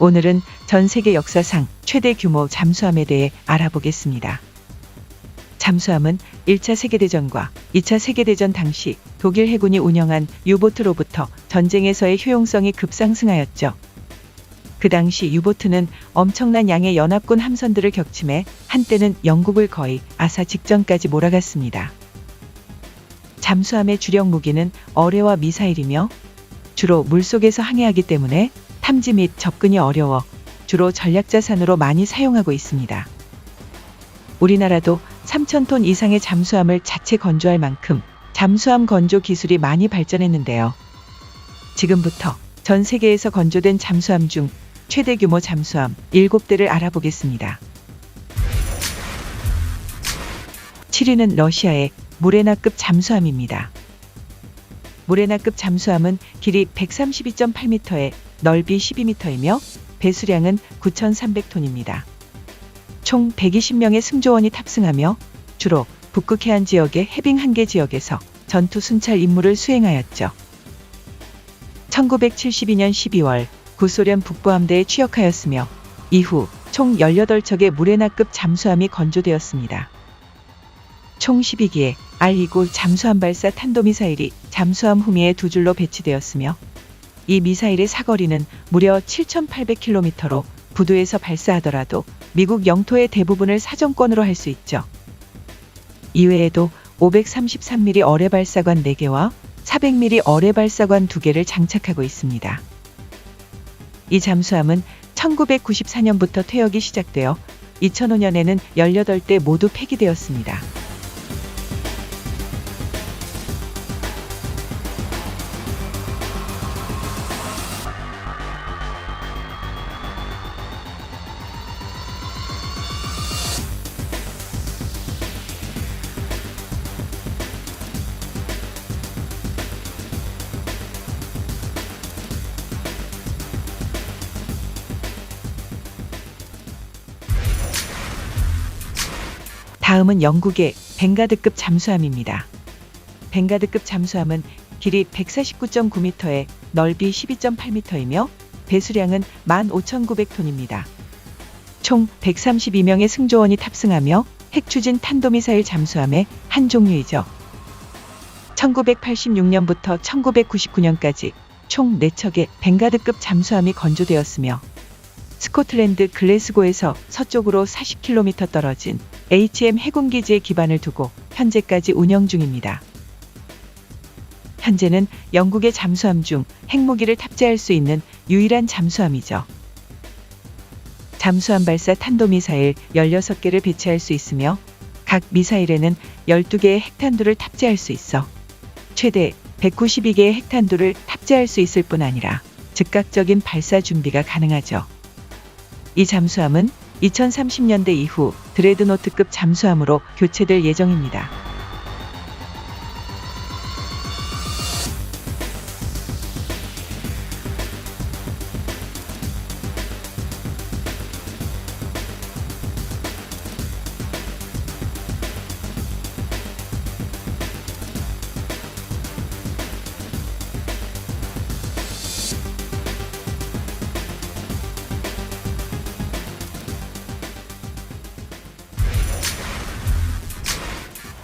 오늘은 전 세계 역사상 최대 규모 잠수함에 대해 알아보겠습니다. 잠수함은 1차 세계대전과 2차 세계대전 당시 독일 해군이 운영한 유보트로부터 전쟁에서의 효용성이 급상승하였죠. 그 당시 유보트는 엄청난 양의 연합군 함선들을 격침해 한때는 영국을 거의 아사 직전까지 몰아갔습니다. 잠수함의 주력 무기는 어뢰와 미사일이며 주로 물속에서 항해하기 때문에 탐지 및 접근이 어려워 주로 전략자산으로 많이 사용하고 있습니다. 우리나라도 3,000톤 이상의 잠수함을 자체 건조할 만큼 잠수함 건조 기술이 많이 발전했는데요. 지금부터 전 세계에서 건조된 잠수함 중 최대 규모 잠수함 7대를 알아보겠습니다. 7위는 러시아의 무레나급 잠수함입니다. 무레나급 잠수함은 길이 132.8m에 넓이 12m이며 배수량은 9,300톤입니다. 총 120명의 승조원이 탑승하며 주로 북극 해안 지역의 해빙 한계 지역에서 전투 순찰 임무를 수행하였죠. 1972년 12월 구소련 북부함대에 취역하였으며 이후 총 18척의 무레나급 잠수함이 건조되었습니다. 총 12기의 R-29 잠수함 발사 탄도미사일이 잠수함 후미에 두 줄로 배치되었으며 이 미사일의 사거리는 무려 7,800km로 부두에서 발사하더라도 미국 영토의 대부분을 사정권으로 할 수 있죠. 이외에도 533mm 어뢰 발사관 4개와 400mm 어뢰 발사관 2개를 장착하고 있습니다. 이 잠수함은 1994년부터 퇴역이 시작되어 2005년에는 18대 모두 폐기되었습니다. 다음은 영국의 벵가드급 잠수함입니다. 벵가드급 잠수함은 길이 149.9m에 넓이 12.8m이며 배수량은 15,900톤입니다. 총 132명의 승조원이 탑승하며 핵추진 탄도미사일 잠수함의 한 종류이죠. 1986년부터 1999년까지 총 4척의 벵가드급 잠수함이 건조되었으며 스코틀랜드 글래스고에서 서쪽으로 40km 떨어진 HM 해군기지에 기반을 두고 현재까지 운영 중입니다. 현재는 영국의 잠수함 중 핵무기를 탑재할 수 있는 유일한 잠수함이죠. 잠수함 발사 탄도미사일 16개를 배치할 수 있으며 각 미사일에는 12개의 핵탄두를 탑재할 수 있어 최대 192개의 핵탄두를 탑재할 수 있을 뿐 아니라 즉각적인 발사 준비가 가능하죠. 이 잠수함은 2030년대 이후 드레드노트급 잠수함으로 교체될 예정입니다.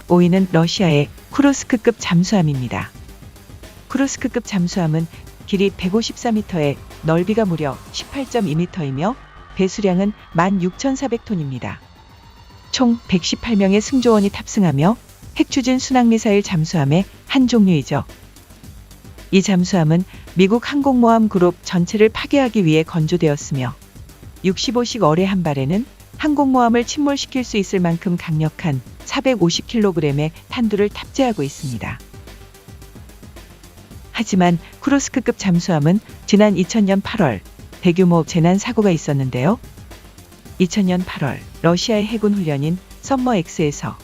(5위는) 러시아의 쿠르스크급 잠수함입니다. 쿠르스크급 잠수함은 길이 154m에 넓이가 무려 18.2m이며 배수량은 16,400톤입니다. 총 118명의 승조원이 탑승하며 핵추진 순항미사일 잠수함의 한 종류이죠. 이 잠수함은 미국 항공모함 그룹 전체를 파괴하기 위해 건조되었으며 65식 어뢰 한 발에는 항공모함을 침몰시킬 수 있을 만큼 강력한 450kg의 탄두를 탑재하고 있습니다. 하지만 쿠르스크급 잠수함은 지난 2000년 8월 대규모 재난 사고가 있었는데요. 2000년 8월 러시아의 해군 훈련인 썸머엑스에서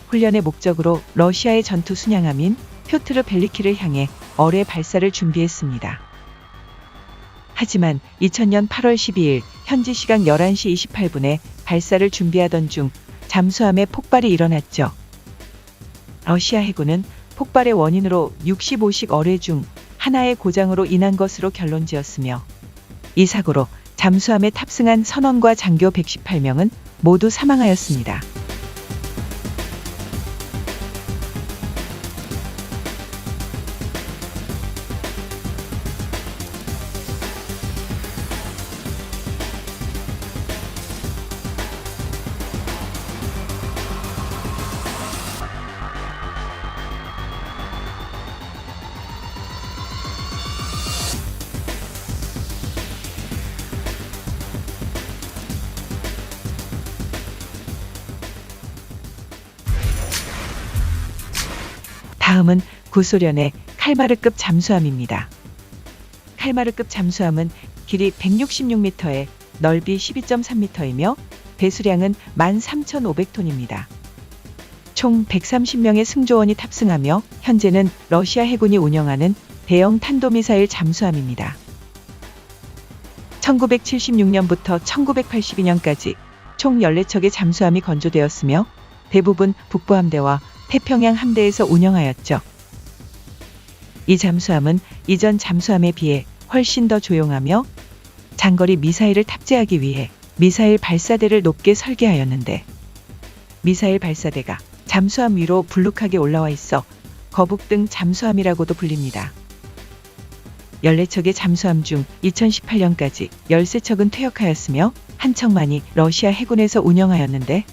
훈련의 목적으로 러시아의 전투 순양함인 표트르 벨리키를 향해 어뢰 발사를 준비했습니다. 하지만 2000년 8월 12일 현지 시각 11시 28분에 발사를 준비하던 중 잠수함에 폭발이 일어났죠. 러시아 해군은 폭발의 원인으로 65식 어뢰 중 하나의 고장으로 인한 것으로 결론지었으며 이 사고로 잠수함에 탑승한 선원과 장교 118명은 모두 사망하였습니다. 다음은 구소련의 칼마르급 잠수함입니다. 칼마르급 잠수함은 길이 166m에 넓이 12.3m이며 배수량은 13,500톤입니다. 총 130명의 승조원이 탑승하며 현재는 러시아 해군이 운영하는 대형 탄도미사일 잠수함입니다. 1976년부터 1982년까지 총 14척의 잠수함이 건조되었으며 대부분 북부함대와 태평양 함대에서 운영하였죠. 이 잠수함은 이전 잠수함에 비해 훨씬 더 조용하며 장거리 미사일을 탑재하기 위해 미사일 발사대를 높게 설계하였는데 미사일 발사대가 잠수함 위로 불룩하게 올라와 있어 거북등 잠수함이라고도 불립니다. 14척의 잠수함 중 2018년까지 13척은 퇴역하였으며 한 척만이 러시아 해군에서 운영하였는데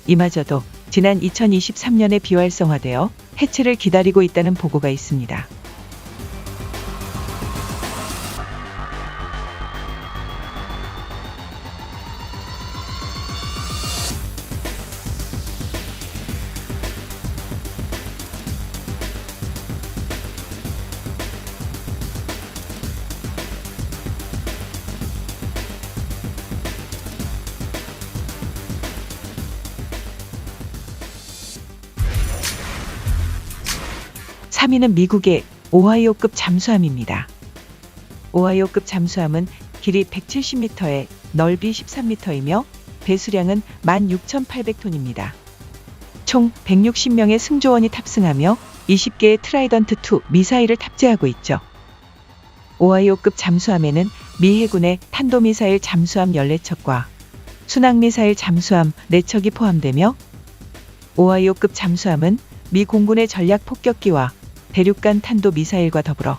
이마저도 지난 2023년에 비활성화되어 해체를 기다리고 있다는 보고가 있습니다. (3) 위는 미국의 오하이오급 잠수함입니다. 오하이오급 잠수함은 길이 170m에 넓이 13m이며 배수량은 16,800톤입니다. 총 160명의 승조원이 탑승하며 20개의 트라이던트2 미사일을 탑재하고 있죠. 오하이오급 잠수함에는 미 해군의 탄도미사일 잠수함 14척과 순항미사일 잠수함 4척이 포함되며 오하이오급 잠수함은 미 공군의 전략 폭격기와 대륙간 탄도 미사일과 더불어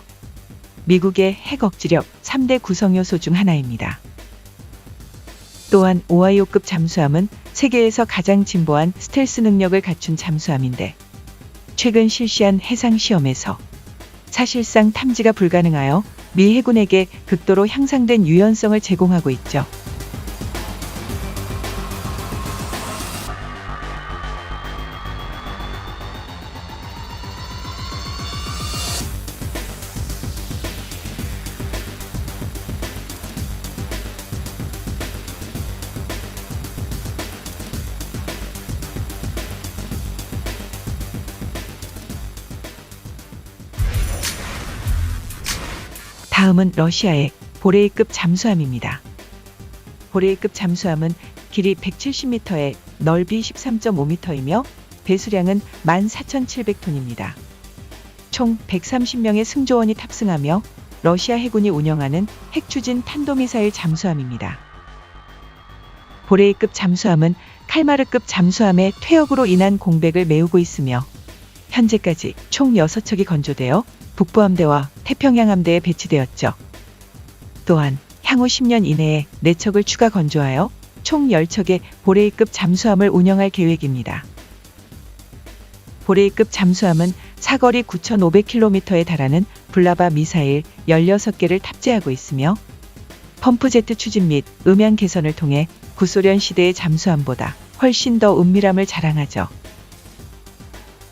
미국의 핵 억지력 3대 구성 요소 중 하나입니다. 또한 오하이오급 잠수함은 세계에서 가장 진보한 스텔스 능력을 갖춘 잠수함인데 최근 실시한 해상 시험에서 사실상 탐지가 불가능하여 미 해군에게 극도로 향상된 유연성을 제공하고 있죠. 다음은 러시아의 보레이급 잠수함입니다. 보레이급 잠수함은 길이 170m에 넓이 13.5m이며 배수량은 14,700톤입니다. 총 130명의 승조원이 탑승하며 러시아 해군이 운영하는 핵추진 탄도미사일 잠수함입니다. 보레이급 잠수함은 칼마르급 잠수함의 퇴역으로 인한 공백을 메우고 있으며 현재까지 총 6척이 건조되어 북부함대와 태평양함대에 배치되었죠. 또한 향후 10년 이내에 4척을 추가 건조하여 총 10척의 보레이급 잠수함을 운영할 계획입니다. 보레이급 잠수함은 사거리 9,500km에 달하는 블라바 미사일 16개를 탑재하고 있으며 펌프제트 추진 및 음향 개선을 통해 구소련 시대의 잠수함보다 훨씬 더 은밀함을 자랑하죠.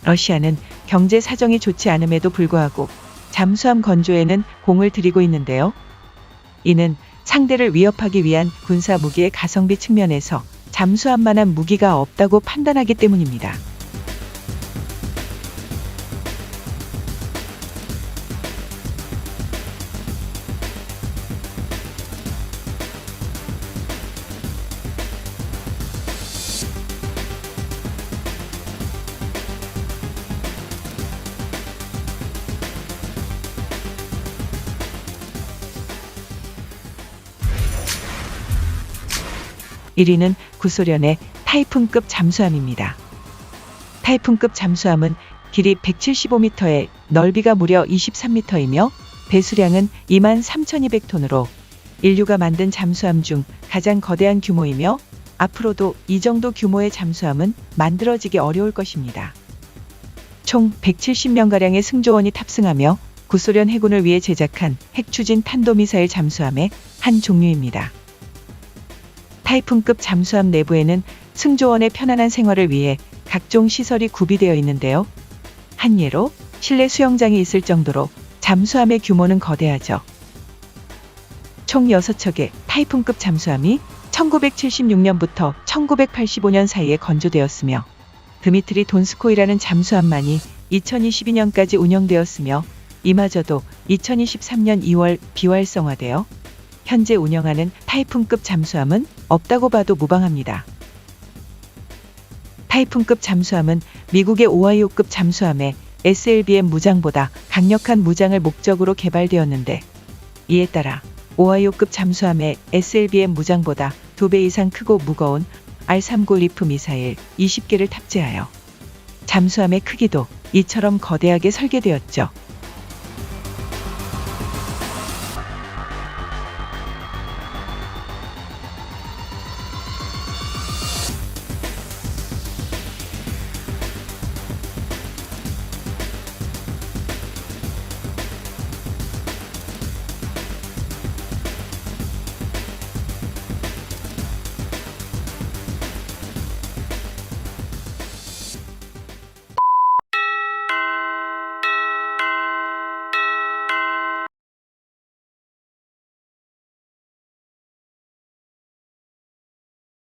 러시아는 경제 사정이 좋지 않음에도 불구하고 잠수함 건조에는 공을 들이고 있는데요. 이는 상대를 위협하기 위한 군사 무기의 가성비 측면에서 잠수함만한 무기가 없다고 판단하기 때문입니다. 1위는 구소련의 타이푼급 잠수함입니다. 타이푼급 잠수함은 길이 175m에 넓이가 무려 23m이며 배수량은 23,200톤으로 인류가 만든 잠수함 중 가장 거대한 규모이며 앞으로도 이 정도 규모의 잠수함은 만들어지기 어려울 것입니다. 총 170명가량의 승조원이 탑승하며 구소련 해군을 위해 제작한 핵추진 탄도미사일 잠수함의 한 종류입니다. 타이푼급 잠수함 내부에는 승조원의 편안한 생활을 위해 각종 시설이 구비되어 있는데요. 한 예로 실내 수영장이 있을 정도로 잠수함의 규모는 거대하죠. 총 6척의 타이푼급 잠수함이 1976년부터 1985년 사이에 건조되었으며 드미트리 돈스코이라는 잠수함만이 2022년까지 운영되었으며 이마저도 2023년 2월 비활성화되어 현재 운영하는 타이푼급 잠수함은 없다고 봐도 무방합니다. 타이푼급 잠수함은 미국의 오하이오급 잠수함의 SLBM 무장보다 강력한 무장을 목적으로 개발되었는데 이에 따라 오하이오급 잠수함의 SLBM 무장보다 2배 이상 크고 무거운 R-39 리프 미사일 20개를 탑재하여 잠수함의 크기도 이처럼 거대하게 설계되었죠.